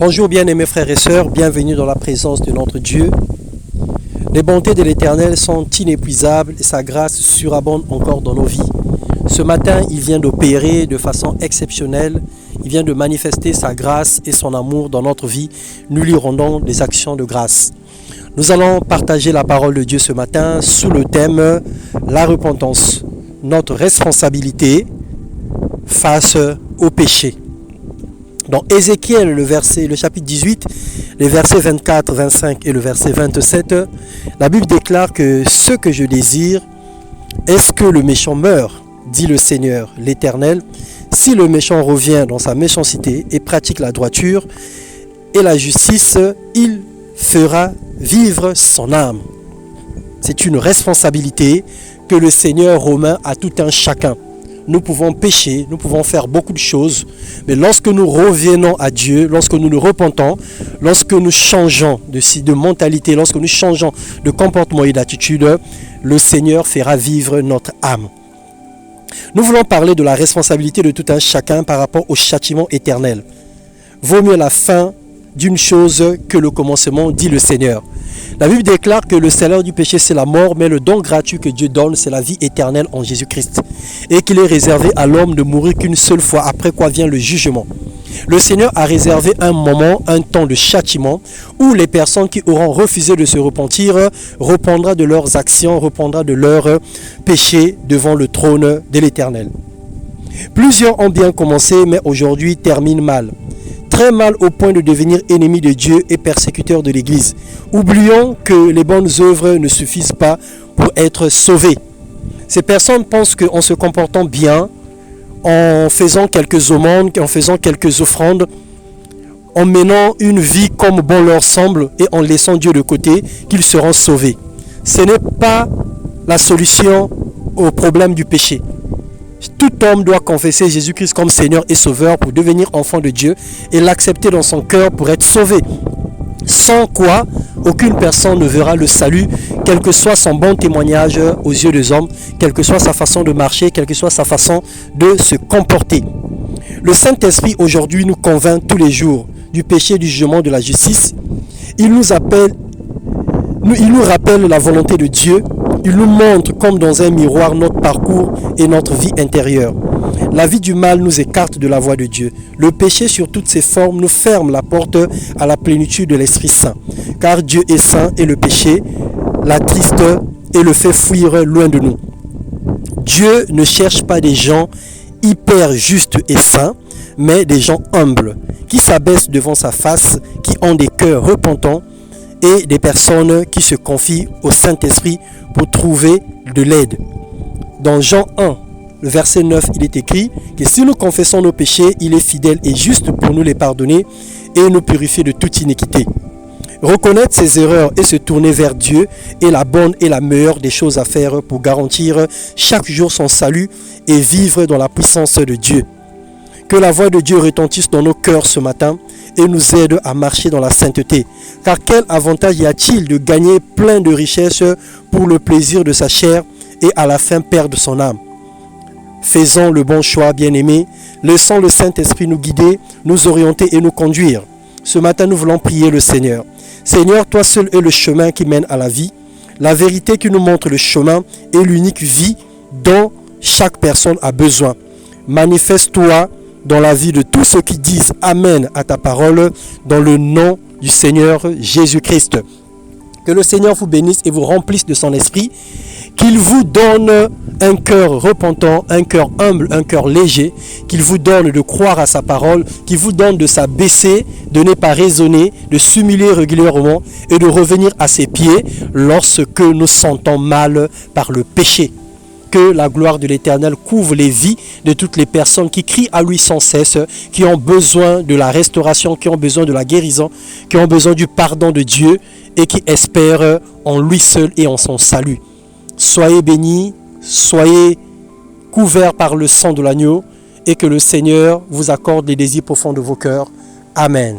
Bonjour bien-aimés frères et sœurs, bienvenue dans la présence de notre Dieu. Les bontés de l'Éternel sont inépuisables et sa grâce surabonde encore dans nos vies. Ce matin, il vient d'opérer de façon exceptionnelle, il vient de manifester sa grâce et son amour dans notre vie. Nous lui rendons des actions de grâce. Nous allons partager la parole de Dieu ce matin sous le thème « La repentance », notre responsabilité face au péché. Dans Ézéchiel, le chapitre 18, les versets 24, 25 et le verset 27, la Bible déclare que ce que je désire est que le méchant meure, dit le Seigneur, l'Éternel. Si le méchant revient dans sa méchanceté et pratique la droiture et la justice, il fera vivre son âme. C'est une responsabilité que le Seigneur remet à tout un chacun. Nous pouvons pécher, nous pouvons faire beaucoup de choses, mais lorsque nous revenons à Dieu, lorsque nous nous repentons, lorsque nous changeons de mentalité, lorsque nous changeons de comportement et d'attitude, le Seigneur fera vivre notre âme. Nous voulons parler de la responsabilité de tout un chacun par rapport au châtiment éternel. Vaut mieux la fin d'une chose que le commencement, dit le Seigneur. La Bible déclare que le salaire du péché c'est la mort, mais le don gratuit que Dieu donne c'est la vie éternelle en Jésus-Christ. Et qu'il est réservé à l'homme de mourir qu'une seule fois, après quoi vient le jugement. Le Seigneur a réservé un moment, un temps de châtiment, où les personnes qui auront refusé de se repentir reprendront de leurs actions, reprendront de leurs péchés devant le trône de l'Éternel. Plusieurs ont bien commencé, mais aujourd'hui terminent mal. Très mal au point de devenir ennemis de Dieu et persécuteurs de l'Église. Oublions que les bonnes œuvres ne suffisent pas pour être sauvés. Ces personnes pensent qu'en se comportant bien, en faisant quelques aumônes, en faisant quelques offrandes, en menant une vie comme bon leur semble et en laissant Dieu de côté, qu'ils seront sauvés. Ce n'est pas la solution au problème du péché. Tout homme doit confesser Jésus-Christ comme Seigneur et Sauveur pour devenir enfant de Dieu et l'accepter dans son cœur pour être sauvé. Sans quoi, aucune personne ne verra le salut, quel que soit son bon témoignage aux yeux des hommes, quelle que soit sa façon de marcher, quelle que soit sa façon de se comporter. Le Saint-Esprit aujourd'hui nous convainc tous les jours du péché, du jugement, de la justice. Il nous rappelle la volonté de Dieu. Il nous montre comme dans un miroir notre parcours et notre vie intérieure. La vie du mal nous écarte de la voie de Dieu. Le péché sur toutes ses formes nous ferme la porte à la plénitude de l'Esprit Saint. Car Dieu est saint et le péché l'attriste et le fait fuir loin de nous. Dieu ne cherche pas des gens hyper justes et saints, mais des gens humbles, qui s'abaissent devant sa face, qui ont des cœurs repentants et des personnes qui se confient au Saint-Esprit pour trouver de l'aide. Dans Jean 1, le verset 9, il est écrit que si nous confessons nos péchés, il est fidèle et juste pour nous les pardonner et nous purifier de toute iniquité. Reconnaître ses erreurs et se tourner vers Dieu est la bonne et la meilleure des choses à faire pour garantir chaque jour son salut et vivre dans la puissance de Dieu. Que la voix de Dieu retentisse dans nos cœurs ce matin et nous aide à marcher dans la sainteté. Car quel avantage y a-t-il de gagner plein de richesses pour le plaisir de sa chair et à la fin perdre son âme? Faisons le bon choix, bien-aimés. Laissons le Saint-Esprit nous guider, nous orienter et nous conduire. Ce matin, nous voulons prier le Seigneur. Seigneur, toi seul es le chemin qui mène à la vie, la vérité qui nous montre le chemin et l'unique vie dont chaque personne a besoin. Manifeste-toi dans la vie de tous ceux qui disent Amen à ta parole, dans le nom du Seigneur Jésus-Christ. Que le Seigneur vous bénisse et vous remplisse de son esprit, qu'il vous donne un cœur repentant, un cœur humble, un cœur léger, qu'il vous donne de croire à sa parole, qu'il vous donne de s'abaisser, de ne pas raisonner, de s'humilier régulièrement et de revenir à ses pieds lorsque nous sentons mal par le péché. Que la gloire de l'Éternel couvre les vies de toutes les personnes qui crient à lui sans cesse, qui ont besoin de la restauration, qui ont besoin de la guérison, qui ont besoin du pardon de Dieu et qui espèrent en lui seul et en son salut. Soyez bénis, soyez couverts par le sang de l'agneau et que le Seigneur vous accorde les désirs profonds de vos cœurs. Amen.